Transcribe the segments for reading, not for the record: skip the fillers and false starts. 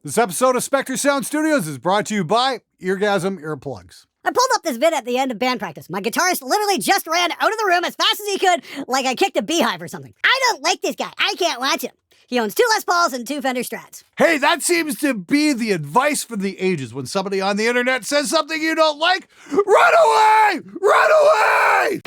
This episode of Spectre Sound Studios is brought to you by Eargasm Earplugs. I pulled up this vid at the end of band practice. My guitarist literally just ran out of the room as fast as he could, like I kicked a beehive or something. I don't like this guy. I can't watch him. He owns 2 Les Pauls and 2 Fender Strats. Hey, that seems to be the advice for the ages. When somebody on the internet says something you don't like, run away! Run away!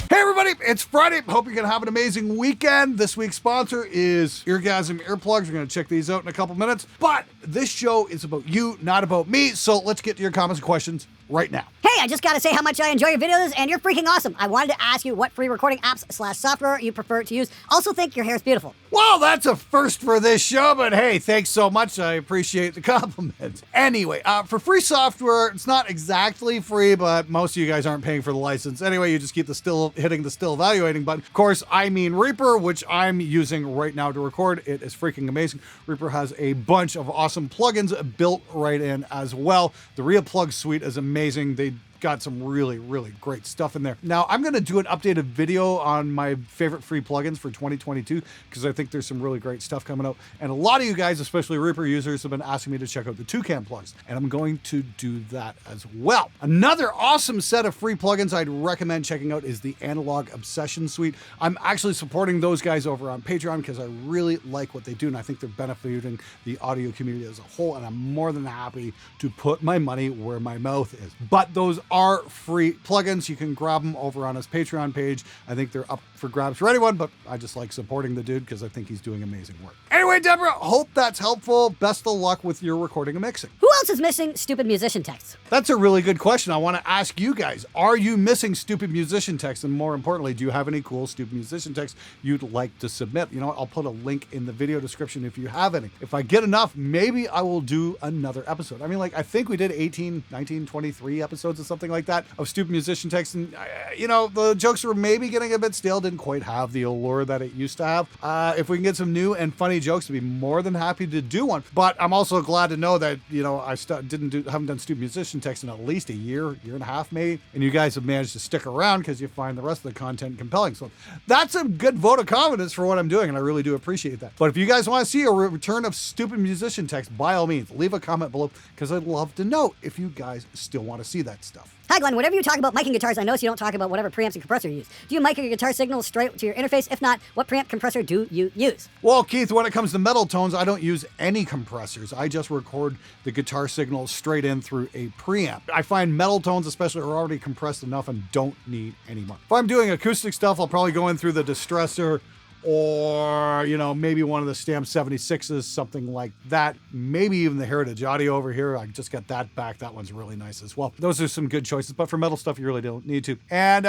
Hey everybody, it's Friday. Hope you're going to have an amazing weekend. This week's sponsor is Eargasm Earplugs. We're going to check these out in a couple minutes. But this show is about you, not about me. So let's get to your comments and questions right now. Hey, I just gotta say how much I enjoy your videos, and you're freaking awesome. I wanted to ask you what free recording apps/software you prefer to use. Also think your hair's beautiful. Well, that's a first for this show, but hey, thanks so much. I appreciate the compliment. Anyway, for free software, it's not exactly free, but most of you guys aren't paying for the license. Anyway, you just keep hitting the still evaluating button. Of course, I mean Reaper, which I'm using right now to record. It is freaking amazing. Reaper has a bunch of awesome plugins built right in as well. The ReaPlug suite is amazing. They got some really, really great stuff in there. Now, I'm going to do an updated video on my favorite free plugins for 2022 because I think there's some really great stuff coming out. And a lot of you guys, especially Reaper users, have been asking me to check out the Toucan plugs, and I'm going to do that as well. Another awesome set of free plugins I'd recommend checking out is the Analog Obsession Suite. I'm actually supporting those guys over on Patreon because I really like what they do, and I think they're benefiting the audio community as a whole, and I'm more than happy to put my money where my mouth is. But those are free plugins. You can grab them over on his Patreon page. I think they're up for grabs for anyone, but I just like supporting the dude because I think he's doing amazing work. Anyway, Deborah, hope that's helpful. Best of luck with your recording and mixing. Who else is missing stupid musician texts? That's a really good question. I want to ask you guys, are you missing stupid musician texts? And more importantly, do you have any cool stupid musician texts you'd like to submit? You know what? I'll put a link in the video description if you have any. If I get enough, maybe I will do another episode. I mean, like, I think we did 18, 19, 23 episodes or something like that of stupid musician texts. And, you know, the jokes were maybe getting a bit stale, didn't quite have the allure that it used to have. If we can get some new and funny jokes, I'd be more than happy to do one. But I'm also glad to know that, you know, I haven't done stupid musician texts in at least a year and a half maybe. And you guys have managed to stick around because you find the rest of the content compelling. So that's a good vote of confidence for what I'm doing, and I really do appreciate that. But if you guys want to see a return of stupid musician text, by all means, leave a comment below because I'd love to know if you guys still want to see that stuff. Hi Glenn, whenever you talk about miking guitars, I notice you don't talk about whatever preamps and compressor you use. Do you mic your guitar signals straight to your interface? If not, what preamp compressor do you use? Well, Keith, when it comes to metal tones, I don't use any compressors. I just record the guitar signals straight in through a preamp. I find metal tones especially are already compressed enough and don't need any more. If I'm doing acoustic stuff, I'll probably go in through the distressor or, you know, maybe one of the Stamp 76s, something like that. Maybe even the Heritage Audio over here. I just got that back. That one's really nice as well. Those are some good choices, but for metal stuff, you really don't need to. And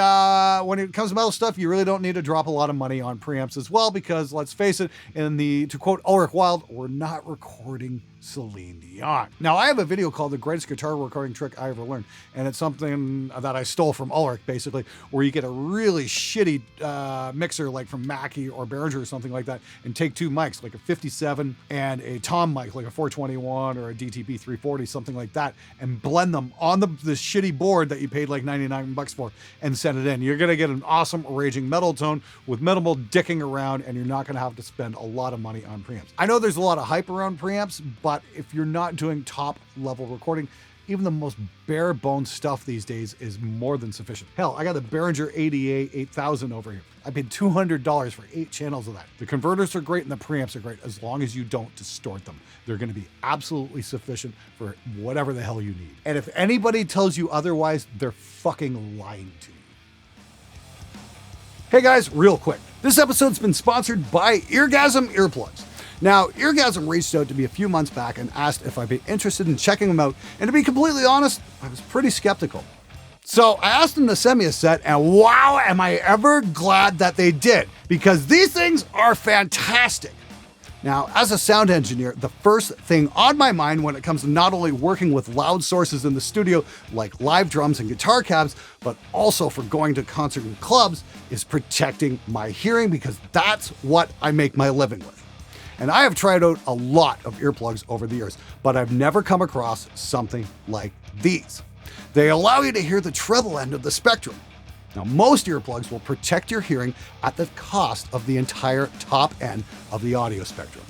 when it comes to metal stuff, you really don't need to drop a lot of money on preamps as well, because let's face it, to quote Ulrich Wilde, we're not recording Celine Dion. Now, I have a video called The Greatest Guitar Recording Trick I Ever Learned, and it's something that I stole from Ulrich, basically, where you get a really shitty mixer like from Mackie or Behringer or something like that, and take 2 mics, like a 57 and a tom mic, like a 421 or a DTP 340, something like that, and blend them on the shitty board that you paid like 99 bucks for, and send it in. You're going to get an awesome raging metal tone with minimal dicking around, and you're not going to have to spend a lot of money on preamps. I know there's a lot of hype around preamps, but if you're not doing top level recording, even the most bare bones stuff these days is more than sufficient. Hell, I got the Behringer ADA 8000 over here. I paid $200 for 8 channels of that. The converters are great and the preamps are great as long as you don't distort them. They're going to be absolutely sufficient for whatever the hell you need. And if anybody tells you otherwise, they're fucking lying to you. Hey guys, real quick. This episode's been sponsored by Eargasm Earplugs. Now, Eargasm reached out to me a few months back and asked if I'd be interested in checking them out, and to be completely honest, I was pretty skeptical. So I asked them to send me a set, and wow, am I ever glad that they did, because these things are fantastic. Now, as a sound engineer, the first thing on my mind when it comes to not only working with loud sources in the studio, like live drums and guitar cabs, but also for going to concert and clubs, is protecting my hearing, because that's what I make my living with. And I have tried out a lot of earplugs over the years, but I've never come across something like these. They allow you to hear the treble end of the spectrum. Now, most earplugs will protect your hearing at the cost of the entire top end of the audio spectrum.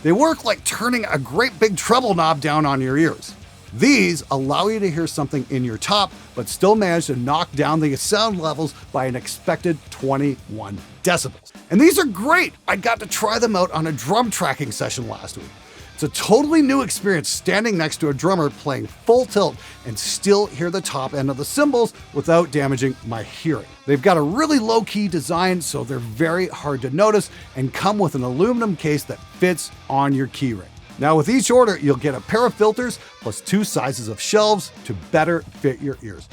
They work like turning a great big treble knob down on your ears. These allow you to hear something in your top, but still manage to knock down the sound levels by an expected 21 decibels. And these are great! I got to try them out on a drum tracking session last week. It's a totally new experience standing next to a drummer playing full tilt and still hear the top end of the cymbals without damaging my hearing. They've got a really low-key design, so they're very hard to notice and come with an aluminum case that fits on your keyring. Now, with each order, you'll get a pair of filters plus 2 sizes of shelves to better fit your ears.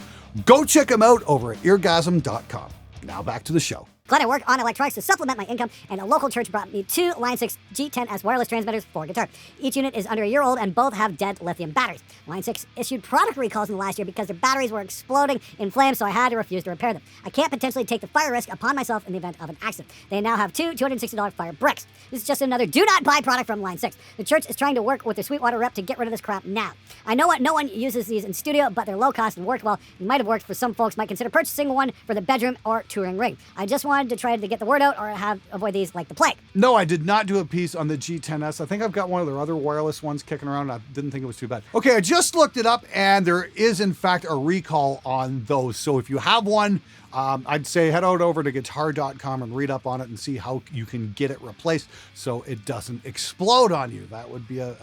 Go check them out over at Eargasm.com. Now back to the show. Glad I work on electronics to supplement my income, and a local church brought me 2 Line 6 G10S wireless transmitters for guitar. Each unit is under a year old, and both have dead lithium batteries. Line 6 issued product recalls in the last year because their batteries were exploding in flames, so I had to refuse to repair them. I can't potentially take the fire risk upon myself in the event of an accident. They now have 2 $260 fire bricks. This is just another do not buy product from Line 6. The church is trying to work with their Sweetwater rep to get rid of this crap now. I know no one uses these in studio, but they're low cost and work well. It might have worked for some folks might consider purchasing one for the bedroom or touring rig. I just wanted to try to get the word out or avoid these like the plague. No, I did not do a piece on the G10S. I think I've got one of their other wireless ones kicking around. I didn't think it was too bad. Okay, I just looked it up, and there is in fact a recall on those. So if you have one, I'd say head out over to guitar.com and read up on it and see how you can get it replaced so it doesn't explode on you. That would be a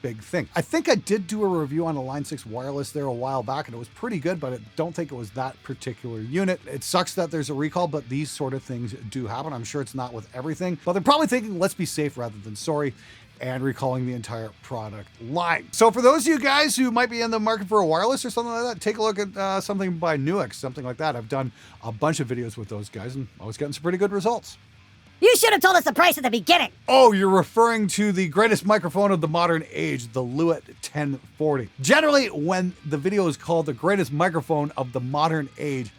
big thing. I think I did do a review on a Line 6 wireless there a while back, and it was pretty good, but I don't think it was that particular unit. It sucks that there's a recall, but these sort of things do happen. I'm sure it's not with everything, but they're probably thinking, let's be safe rather than sorry, and recalling the entire product line. So for those of you guys who might be in the market for a wireless or something like that, take a look at something by Nuix, something like that. I've done a bunch of videos with those guys and always gotten some pretty good results. You should have told us the price at the beginning. Oh, you're referring to the greatest microphone of the modern age, the Lewitt 1040. Generally, when the video is called the greatest microphone of the modern age,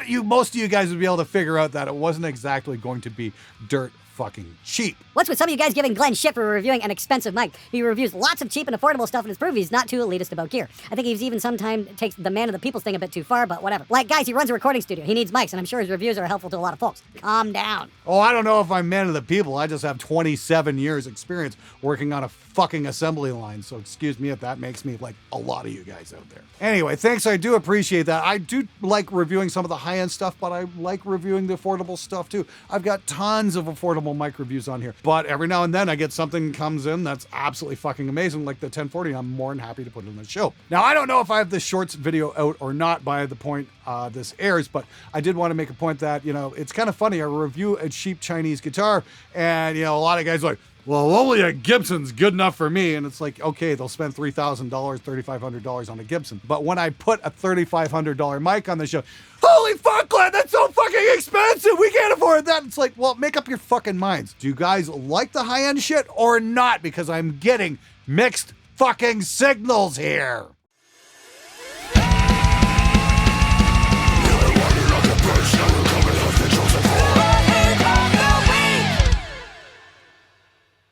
most of you guys would be able to figure out that it wasn't exactly going to be dirt fucking cheap. What's with some of you guys giving Glenn shit for reviewing an expensive mic? He reviews lots of cheap and affordable stuff, and it's proof he's not too elitist about gear. I think he's even sometimes takes the man of the people's thing a bit too far, but whatever. Like, guys, he runs a recording studio. He needs mics, and I'm sure his reviews are helpful to a lot of folks. Calm down. Oh, I don't know if I'm man of the people. I just have 27 years experience working on a fucking assembly line, so excuse me if that makes me like a lot of you guys out there. Anyway, thanks. I do appreciate that. I do like reviewing some of the high-end stuff, but I like reviewing the affordable stuff too. I've got tons of affordable mic reviews on here, but every now and then I get something comes in that's absolutely fucking amazing, like the 1040. I'm more than happy to put it on the show. Now, I don't know if I have the shorts video out or not by the point this airs, but I did want to make a point that, it's kind of funny. I review a cheap Chinese guitar, and, a lot of guys are like, well, only a Gibson's good enough for me. And it's like, okay, they'll spend $3,000, $3,500 on a Gibson. But when I put a $3,500 mic on the show, holy fuck, Glenn, that's so fucking expensive. We can't afford that. It's like, well, make up your fucking minds. Do you guys like the high-end shit or not? Because I'm getting mixed fucking signals here.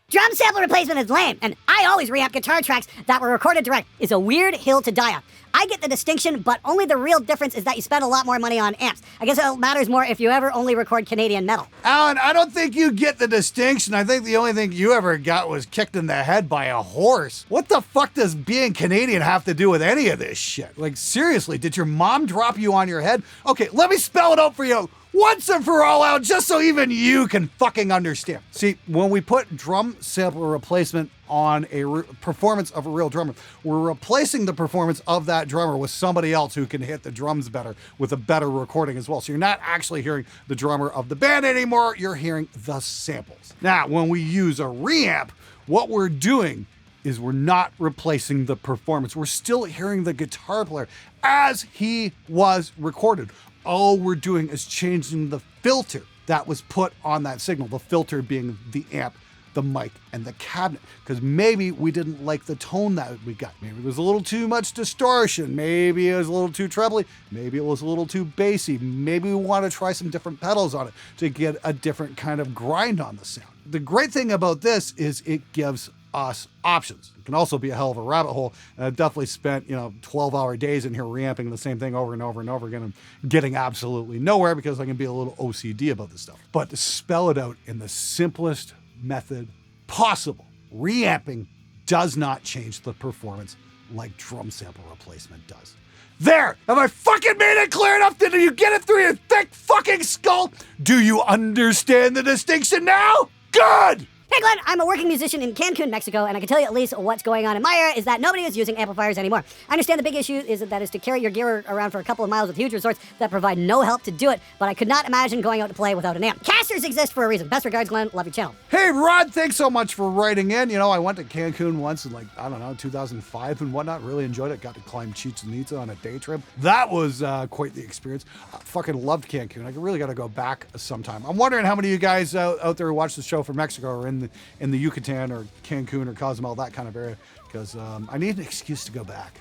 Drum sample replacement is lame, and I always reamp guitar tracks that were recorded direct. It's a weird hill to die on. I get the distinction, but only the real difference is that you spend a lot more money on amps. I guess it matters more if you ever only record Canadian metal. Alan, I don't think you get the distinction. I think the only thing you ever got was kicked in the head by a horse. What the fuck does being Canadian have to do with any of this shit? Like, seriously, did your mom drop you on your head? Okay, let me spell it out for you once and for all out, just so even you can fucking understand. See, when we put drum sample replacement on a performance of a real drummer, we're replacing the performance of that drummer with somebody else who can hit the drums better with a better recording as well. So you're not actually hearing the drummer of the band anymore, you're hearing the samples. Now, when we use a reamp, what we're doing is we're not replacing the performance. We're still hearing the guitar player as he was recorded. All we're doing is changing the filter that was put on that signal, the filter being the amp, the mic, and the cabinet, because maybe we didn't like the tone that we got. Maybe it was a little too much distortion. Maybe it was a little too trebly. Maybe it was a little too bassy. Maybe we want to try some different pedals on it to get a different kind of grind on the sound. The great thing about this is it gives us options. It can also be a hell of a rabbit hole. And I've definitely spent, 12-hour days in here reamping the same thing over and over and over again and getting absolutely nowhere because I can be a little OCD about this stuff. But to spell it out in the simplest method possible, reamping does not change the performance like drum sample replacement does. There! Have I fucking made it clear enough? Did you get it through your thick fucking skull? Do you understand the distinction now? Good! Hey Glenn, I'm a working musician in Cancun, Mexico, and I can tell you at least what's going on in my area is that nobody is using amplifiers anymore. I understand the big issue is to carry your gear around for a couple of miles with huge resorts that provide no help to do it, but I could not imagine going out to play without an amp. Casters exist for a reason. Best regards, Glenn. Love your channel. Hey Rod, thanks so much for writing in. I went to Cancun once in 2005 and whatnot. Really enjoyed it. Got to climb Chichen Itza on a day trip. That was quite the experience. I fucking loved Cancun. I really got to go back sometime. I'm wondering how many of you guys out there who watch the show from Mexico or in the Yucatan or Cancun or Cozumel, that kind of area, because I need an excuse to go back.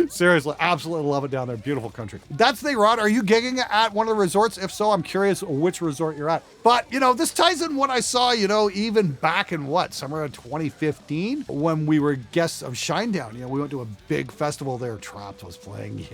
Seriously, absolutely love it down there. Beautiful country. That's the thing, Rod. Are you gigging at one of the resorts? If so, I'm curious which resort you're at. But, this ties in what I saw, even back in somewhere in 2015 when we were guests of Shinedown. We went to a big festival there. Trapped was playing.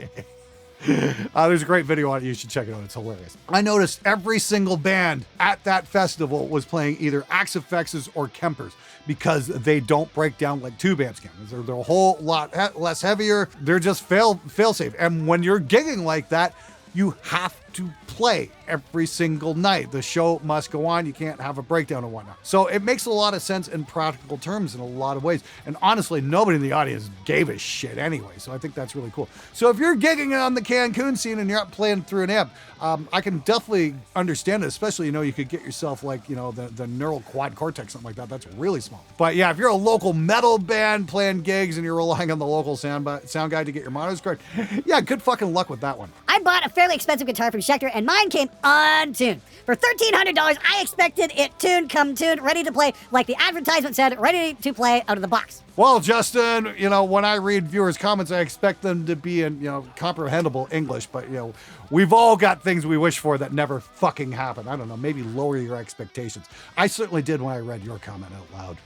There's a great video on it. You should check it out. It's hilarious. I noticed every single band at that festival was playing either Axe Effects or Kempers because they don't break down like tube amps can. They're a whole lot less heavier. They're just fail safe. And when you're gigging like that, you have to play every single night. The show must go on. You can't have a breakdown and whatnot. So it makes a lot of sense in practical terms in a lot of ways. And honestly, nobody in the audience gave a shit anyway. So I think that's really cool. So if you're gigging on the Cancun scene and you're not playing through an amp, I can definitely understand it. Especially, you could get yourself the neural quad cortex, something like that. That's really small. But yeah, if you're a local metal band playing gigs and you're relying on the local sound guy to get your monitors correct, yeah, good fucking luck with that one. I bought a fairly expensive guitar from Spectre, and mine came untuned. For $1,300, I expected it tuned, ready to play, like the advertisement said, ready to play out of the box. Well, Justin, when I read viewers' comments, I expect them to be in, comprehensible English, but, we've all got things we wish for that never fucking happen. I don't know, maybe lower your expectations. I certainly did when I read your comment out loud.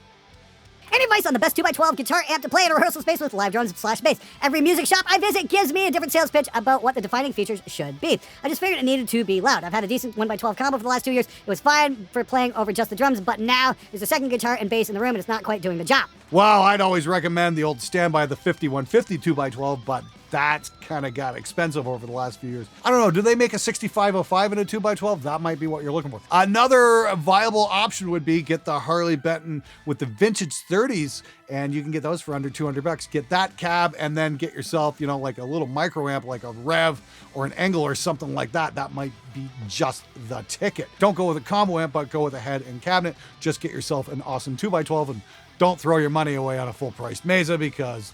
Any advice on the best 2x12 guitar amp to play in a rehearsal space with live drums/bass? Every music shop I visit gives me a different sales pitch about what the defining features should be. I just figured it needed to be loud. I've had a decent 1x12 combo for the last 2 years. It was fine for playing over just the drums, but now there's a second guitar and bass in the room and it's not quite doing the job. Well, I'd always recommend the old standby, the 5150 2x12, but that's kind of got expensive over the last few years. I don't know, do they make a 6505 in a 2x12? That might be what you're looking for. Another viable option would be get the Harley Benton with the vintage 30s, and you can get those for under $200. Get that cab and then get yourself, like a little micro amp, like a Rev or an Engel or something like that. That might be just the ticket. Don't go with a combo amp, but go with a head and cabinet. Just get yourself an awesome 2x12 and don't throw your money away on a full-priced Mesa because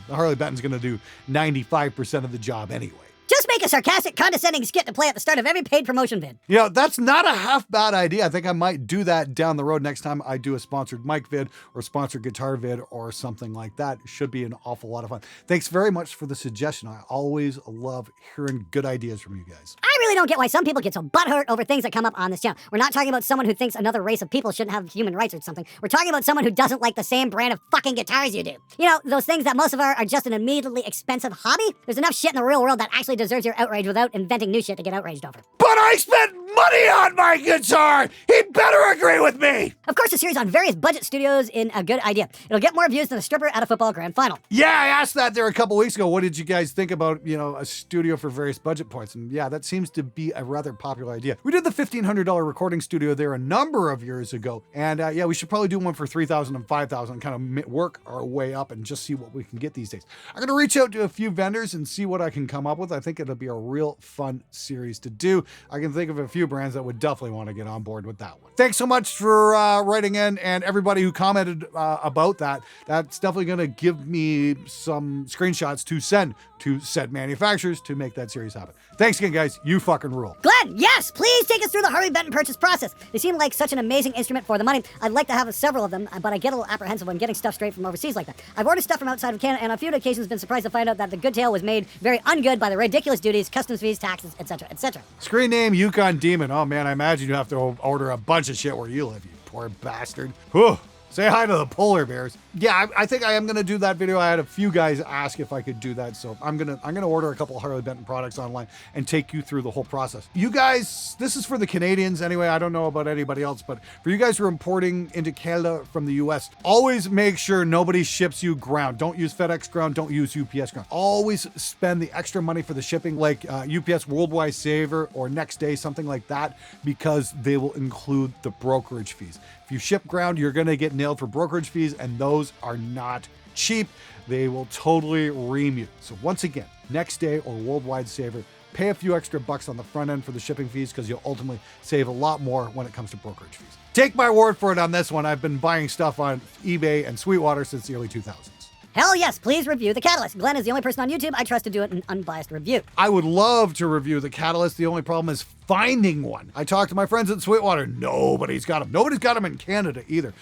the Harley Benton's going to do 95% of the job anyway. Just make a sarcastic, condescending skit to play at the start of every paid promotion vid. That's not a half bad idea. I think I might do that down the road next time I do a sponsored mic vid or sponsored guitar vid or something like that. It should be an awful lot of fun. Thanks very much for the suggestion. I always love hearing good ideas from you guys. I really don't get why some people get so butthurt over things that come up on this channel. We're not talking about someone who thinks another race of people shouldn't have human rights or something. We're talking about someone who doesn't like the same brand of fucking guitars you do. Those things that most of our are just an immediately expensive hobby? There's enough shit in the real world that actually deserves your outrage without inventing new shit to get outraged over. But I spent money on my guitar! He better agree with me! Of course, a series on various budget studios is a good idea. It'll get more views than a stripper at a football grand final. Yeah, I asked that there a couple weeks ago. What did you guys think about, a studio for various budget points? And yeah, that seems to be a rather popular idea. We did the $1,500 recording studio there a number of years ago. And yeah, we should probably do one for $3,000 and $5,000 and kind of work our way up and just see what we can get these days. I'm going to reach out to a few vendors and see what I can come up with. I think it'll be a real fun series to do. I can think of a few brands that would definitely want to get on board with that one. Thanks so much for writing in, and everybody who commented about that. That's definitely going to give me some screenshots to send to said manufacturers to make that series happen. Thanks again, guys. You fucking rule. Glenn, yes, please take us through the Harley Benton purchase process. They seem like such an amazing instrument for the money. I'd like to have several of them, but I get a little apprehensive when getting stuff straight from overseas like that. I've ordered stuff from outside of Canada, and on a few occasions been surprised to find out that the good tail was made very ungood by the ridiculous duties, customs fees, taxes, etc., etc. Screen name Yukon Demon. Oh man, I imagine you have to order a bunch of shit where you live, you poor bastard. Whew. Say hi to the polar bears. Yeah, I think I am gonna do that video. I had a few guys ask if I could do that, so I'm gonna order a couple of Harley Benton products online and take you through the whole process. You guys, this is for the Canadians anyway. I don't know about anybody else, but for you guys who are importing into Canada from the US, always make sure nobody ships you ground. Don't use FedEx ground. Don't use UPS ground. Always spend the extra money for the shipping, like UPS Worldwide Saver or Next Day, something like that, because they will include the brokerage fees. If you ship ground, you're gonna get nailed for brokerage fees, and those are not cheap. They will totally ream you. So once again, Next Day or Worldwide Saver, pay a few extra bucks on the front end for the shipping fees, because you'll ultimately save a lot more when it comes to brokerage fees. Take my word for it on this one. I've been buying stuff on eBay and Sweetwater since the early 2000s. Hell yes, please review The Catalyst. Glenn is the only person on YouTube I trust to do it an unbiased review. I would love to review The Catalyst. The only problem is finding one. I talked to my friends at Sweetwater. Nobody's got them. Nobody's got them in Canada either.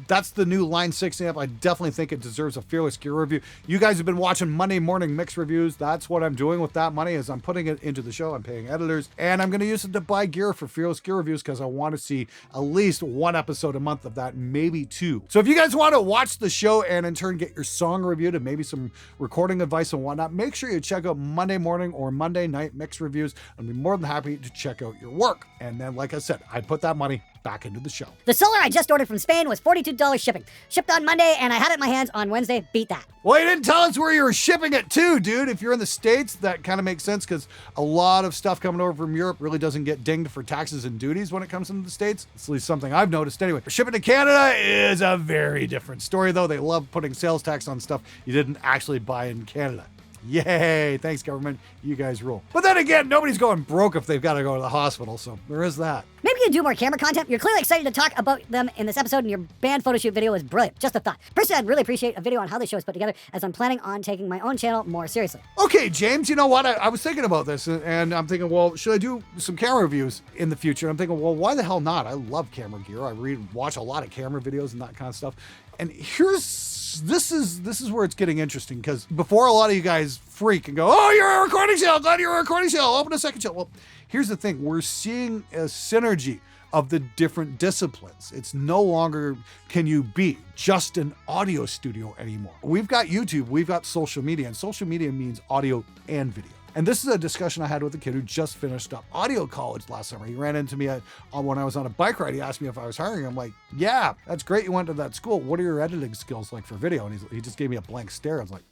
That's the new Line 6 amp. I definitely think it deserves a Fearless Gear review. You guys have been watching Monday morning mix reviews. That's what I'm doing with that money, is I'm putting it into the show. I'm paying editors, and I'm going to use it to buy gear for Fearless Gear reviews, because I want to see at least one episode a month of that, maybe two. So if you guys want to watch the show and in turn get your song reviewed and maybe some recording advice and whatnot, make sure you check out Monday morning or Monday night mix reviews. I'd be more than happy to check out your work. And then, like I said, I'd put that money back into the show. The solar I just ordered from Spain was $42 shipping. Shipped on Monday, and I had it in my hands on Wednesday. Beat that. Well, you didn't tell us where you were shipping it to, dude. If you're in the States, that kind of makes sense, because a lot of stuff coming over from Europe really doesn't get dinged for taxes and duties when it comes into the States. It's at least something I've noticed anyway. Shipping to Canada is a very different story, though. They love putting sales tax on stuff you didn't actually buy in Canada. Yay, thanks government, you guys rule. But then again, nobody's going broke if they've got to go to the hospital, so there is that. Maybe you do more camera content. You're clearly excited to talk about them in this episode, and your band photo shoot video is brilliant. Just a thought. Personally, I'd really appreciate a video on how the show is put together, as I'm planning on taking my own channel more seriously. Okay, James, you know what? I was thinking about this, and I'm thinking, well, should I do some camera reviews in the future? I'm thinking, well, why the hell not? I love camera gear. I watch a lot of camera videos and that kind of stuff. And this is where it's getting interesting, because before a lot of you guys freak and go, oh, you're a recording channel, glad you're a recording channel, open a second channel. Well, here's the thing. We're seeing a synergy of the different disciplines. It's no longer can you be just an audio studio anymore. We've got YouTube, we've got social media, and social media means audio and video. And this is a discussion I had with a kid who just finished up audio college last summer. He ran into me when I was on a bike ride. He asked me if I was hiring. I'm like, yeah, that's great. You went to that school. What are your editing skills like for video? And he just gave me a blank stare. I was like,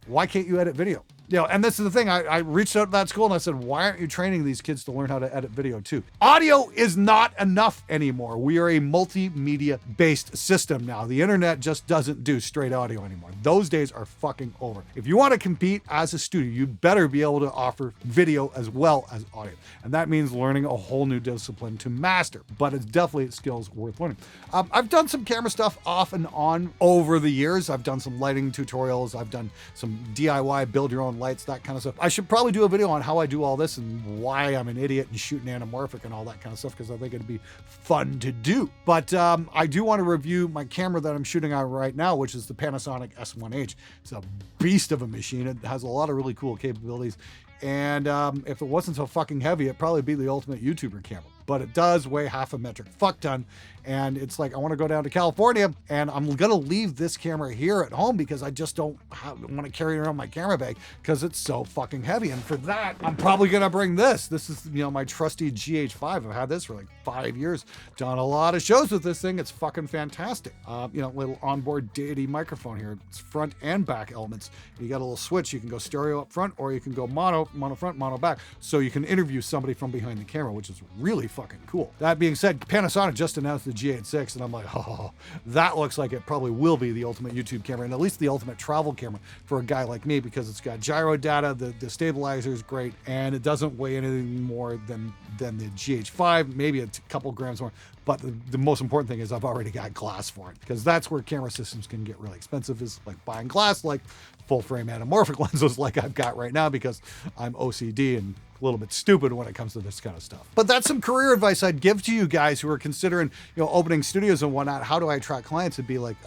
why can't you edit video? You know, and this is the thing. I reached out to that school and I said, why aren't you training these kids to learn how to edit video too? Audio is not enough anymore. We are a multimedia based system now. The internet just doesn't do straight audio anymore. Those days are fucking over. If you want to compete as a studio, you better be able to offer video as well as audio. And that means learning a whole new discipline to master, but it's definitely skills worth learning. I've done some camera stuff off and on over the years. I've done some lighting tutorials. I've done some DIY, build your own lights, that kind of stuff. I should probably do a video on how I do all this and why I'm an idiot and shooting anamorphic and all that kind of stuff, because I think it'd be fun to do. But I do want to review my camera that I'm shooting on right now, which is the Panasonic S1H. It's a beast of a machine. It has a lot of really cool capabilities. And if it wasn't so fucking heavy, it'd probably be the ultimate YouTuber camera. But it does weigh half a metric fuck ton. And it's like, I want to go down to California and I'm going to leave this camera here at home because I just don't want to carry it around my camera bag because it's so fucking heavy. And for that, I'm probably going to bring this. This is, you know, my trusty GH5. I've had this for like 5 years. Done a lot of shows with this thing. It's fucking fantastic. You know, little onboard deity microphone here. It's front and back elements. You got a little switch. You can go stereo up front or you can go mono front, mono back. So you can interview somebody from behind the camera, which is really fucking cool. That being said, Panasonic just announced the G86 and I'm like, oh, that looks like it probably will be the ultimate YouTube camera and at least the ultimate travel camera for a guy like me because it's got gyro data, the stabilizer is great, and it doesn't weigh anything more than the GH5, maybe a couple grams more. But the most important thing is I've already got glass for it because that's where camera systems can get really expensive, is like buying glass, like full frame anamorphic lenses like I've got right now because I'm OCD and a little bit stupid when it comes to this kind of stuff. But that's some career advice I'd give to you guys who are considering, you know, opening studios and whatnot. How do I attract clients? It'd be like,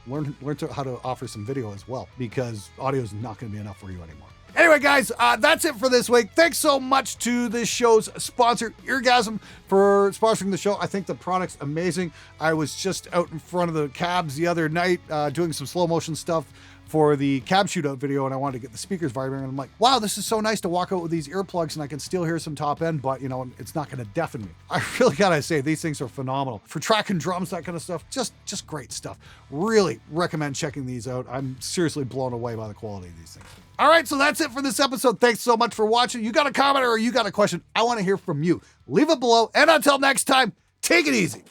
learn how to offer some video as well, because audio is not going to be enough for you anymore. Anyway, guys, that's it for this week. Thanks so much to this show's sponsor, Eargasm, for sponsoring the show. I think the product's amazing. I was just out in front of the cabs the other night doing some slow motion stuff for the cab shootout video, and I wanted to get the speakers vibrating, and I'm like, wow, this is so nice to walk out with these earplugs and I can still hear some top end, but you know, it's not gonna deafen me. I really gotta say, these things are phenomenal. For tracking drums, that kind of stuff, just great stuff. Really recommend checking these out. I'm seriously blown away by the quality of these things. All right, so that's it for this episode. Thanks so much for watching. You got a comment or you got a question, I wanna hear from you. Leave it below, and until next time, take it easy.